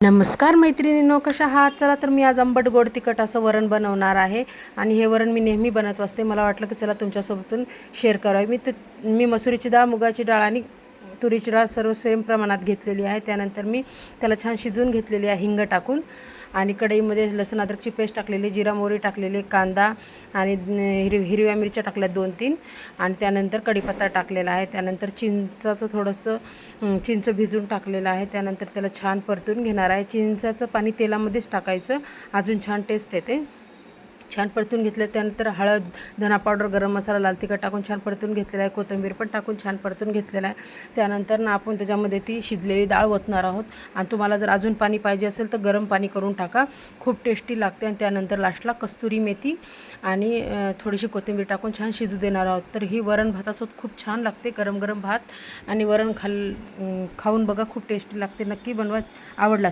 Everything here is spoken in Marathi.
नमस्कार मैत्रिणींनो, कशा आहात? चला तर मी आज आंबट गोड तिखट असं वरण बनवणार आहे. आणि हे वरण मी नेहमी बनवत असते. मला वाटलं की चला तुमच्यासोबतून शेअर करावं. मी मसुरीची डाळ, मुगाची डाळ आणि तुरीची डाळ सर्व सेम प्रमाणात घेतलेली आहे. त्यानंतर मी त्याला छान शिजवून घेतलेली आहे हिंग टाकून. आणि कढईमध्ये लसूण अद्रकची पेस्ट टाकलेली, जिरा मोहरी टाकलेली, कांदा आणि हिरव्या मिरच्या टाकल्या 2-3 आणि त्यानंतर कढीपत्ता टाकलेला आहे. त्यानंतर चिंचाचं थोडंसं चिंच भिजून टाकलेलं आहे. त्यानंतर त्याला छान परतून घेणार आहे. चिंचाचं पाणी तेलामध्येच टाकायचं, अजून छान टेस्ट येते. छान परतून घेतलं. त्यानंतर हळद, धना पावडर, गरम मसाला, लाल तिखट टाकून छान परतून घेतलेला आहे. कोथिंबीर पण टाकून छान परतून घेतलेला आहे. त्यानंतर आपण त्याच्यामध्ये ती शिजलेली डाळ ओतणार आहोत. आणि तुम्हाला जर अजून पाणी पाहिजे असेल तर गरम पाणी करून टाका, खूप टेस्टी लागते. आणि त्यानंतर लास्टला कस्तुरी मेथी आणि थोडीशी कोथिंबीर टाकून छान शिजू देणार आहोत. तर ही वरण भातासोबत खूप छान लागते. गरम गरम भात आणि वरण खाऊन बघा, खूप टेस्टी लागते. नक्की बनवा, आवडला